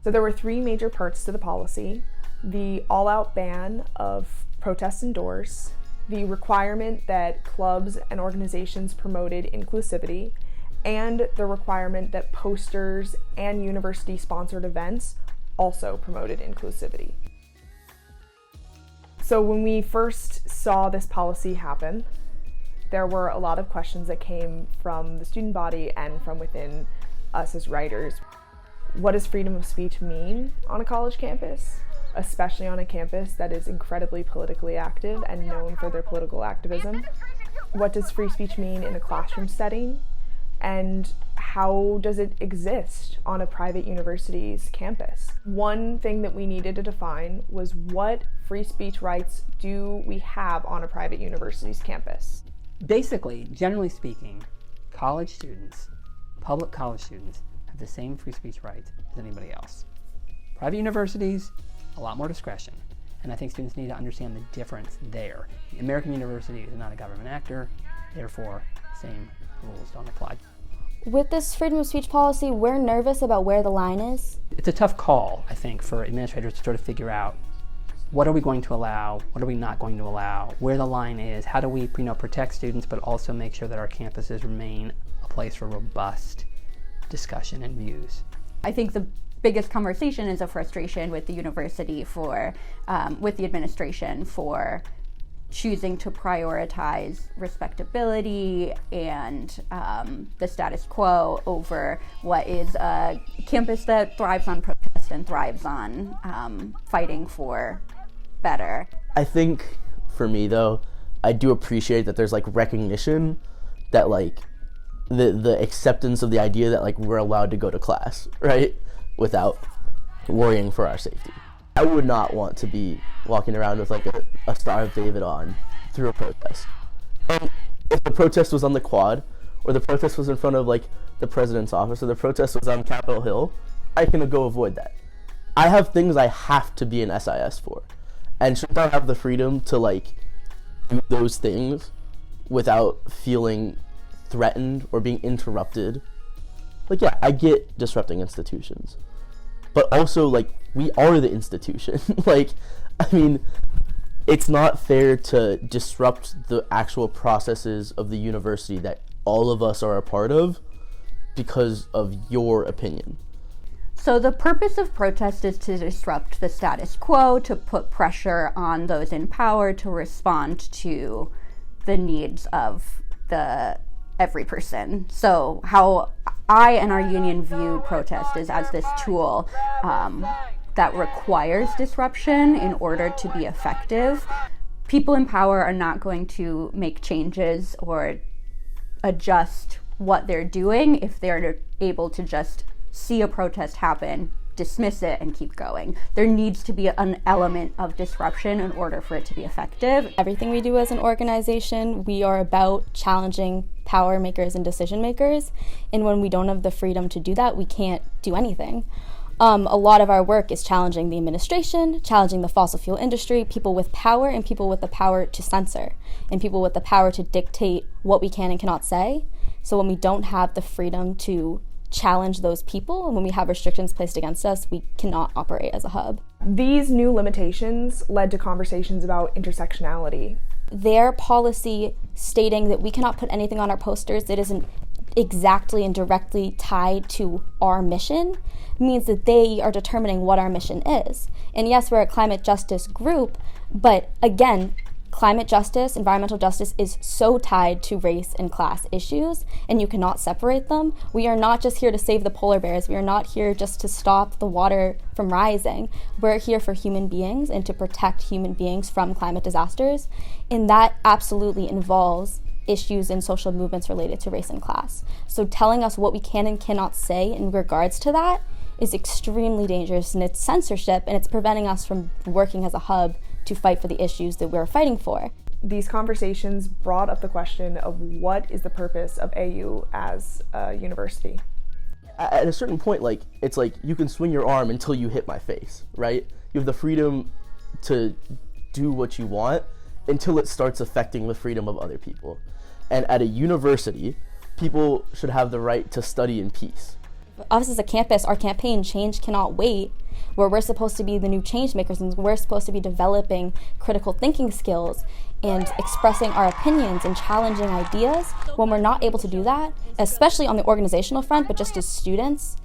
So there were three major parts to the policy: the all-out ban of protests indoors, the requirement that clubs and organizations promoted inclusivity, and the requirement that posters and university-sponsored events also promoted inclusivity. So when we first saw this policy happen, there were a lot of questions that came from the student body and from within us as writers. What does freedom of speech mean on a college campus, especially on a campus that is incredibly politically active and known for their political activism? What does free speech mean in a classroom setting? And how does it exist on a private university's campus? One thing that we needed to define was what free speech rights do we have on a private university's campus? Basically, generally speaking, college students, public college students, have the same free speech rights as anybody else. Private universities, a lot more discretion, and I think students need to understand the difference there. The American university is not a government actor, therefore, same rules don't apply. With this freedom of speech policy, we're nervous about where the line is. It's a tough call, I think, for administrators to sort of figure out what are we going to allow, what are we not going to allow, where the line is, how do we protect students, but also make sure that our campuses remain a place for robust discussion and views. I think the biggest conversation is a frustration with the university with the administration for choosing to prioritize respectability and the status quo over what is a campus that thrives on protest and thrives on fighting for better. I think for me though, I do appreciate that there's recognition that the acceptance of the idea that we're allowed to go to class, right? Without worrying for our safety. I would not want to be walking around with a Star of David on through a protest. And if the protest was on the quad, or the protest was in front of the president's office, or the protest was on Capitol Hill, I can go avoid that. I have things I have to be in SIS for. And shouldn't I have the freedom to do those things without feeling threatened or being interrupted? Yeah, I get disrupting institutions, but also we are the institution. It's not fair to disrupt the actual processes of the university that all of us are a part of because of your opinion. So the purpose of protest is to disrupt the status quo, to put pressure on those in power to respond to the needs of every person. So how I and our union view protest is as this tool that requires disruption in order to be effective. People in power are not going to make changes or adjust what they're doing if they're able to just see a protest happen, dismiss it, and keep going. There needs to be an element of disruption in order for it to be effective. Everything we do as an organization, we are about challenging power makers and decision makers. And when we don't have the freedom to do that, we can't do anything. A lot of our work is challenging the administration, challenging the fossil fuel industry, people with power and people with the power to censor, and people with the power to dictate what we can and cannot say. So when we don't have the freedom to challenge those people, and when we have restrictions placed against us, we cannot operate as a hub. These new limitations led to conversations about intersectionality. Their policy stating that we cannot put anything on our posters that isn't exactly and directly tied to our mission means that they are determining what our mission is. And yes, we're a climate justice group, but again, climate justice, environmental justice is so tied to race and class issues, and you cannot separate them. We are not just here to save the polar bears. We are not here just to stop the water from rising. We're here for human beings and to protect human beings from climate disasters. And that absolutely involves issues and social movements related to race and class. So telling us what we can and cannot say in regards to that is extremely dangerous, and it's censorship, and it's preventing us from working as a hub to fight for the issues that we're fighting for. These conversations brought up the question of what is the purpose of AU as a university. At a certain point, like, it's like you can swing your arm until you hit my face, right? You have the freedom to do what you want until it starts affecting the freedom of other people. And at a university, people should have the right to study in peace. Us as a campus, our campaign, Change Cannot Wait, where we're supposed to be the new change makers and we're supposed to be developing critical thinking skills and expressing our opinions and challenging ideas, when we're not able to do that, especially on the organizational front, but just as students,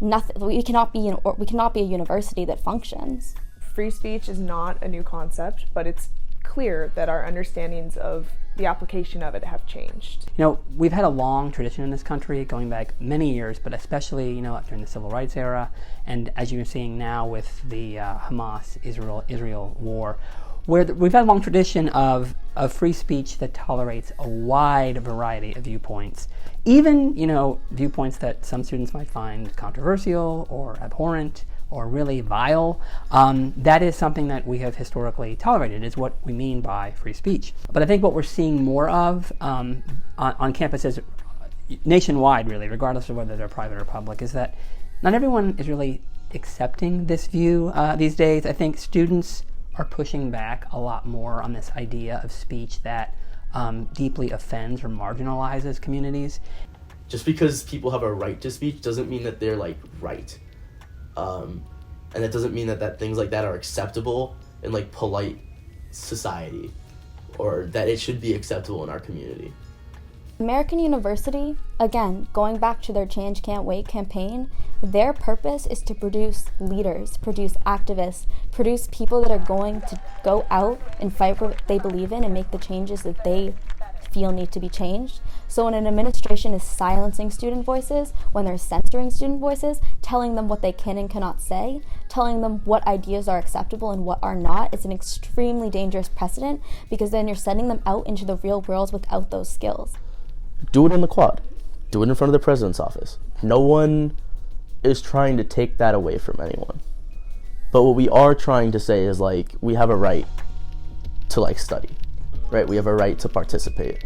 we cannot be a university that functions. Free speech is not a new concept, but it's clear that our understandings of the application of it have changed. You know, we've had a long tradition in this country going back many years, but especially, you know, during the civil rights era, and as you're seeing now with the Hamas-Israel war, where we've had a long tradition of free speech that tolerates a wide variety of viewpoints, even, you know, viewpoints that some students might find controversial or abhorrent or really vile. That is something that we have historically tolerated, is what we mean by free speech. But I think what we're seeing more of on campuses nationwide, really, regardless of whether they're private or public, is that not everyone is really accepting this view these days. I think students are pushing back a lot more on this idea of speech that deeply offends or marginalizes communities. Just because people have a right to speech doesn't mean that they're, like, right. And it doesn't mean that things like that are acceptable in, like, polite society, or that it should be acceptable in our community. American University, again, going back to their Change Can't Wait campaign, their purpose is to produce leaders, produce activists, produce people that are going to go out and fight for what they believe in and make the changes that they feel need to be changed. So when an administration is silencing student voices, when they're censoring student voices, telling them what they can and cannot say, telling them what ideas are acceptable and what are not, it's an extremely dangerous precedent, because then you're sending them out into the real world without those skills. Do it in the quad. Do it in front of the president's office. No one is trying to take that away from anyone. But what we are trying to say is, like, we have a right to, like, study, right? We have a right to participate.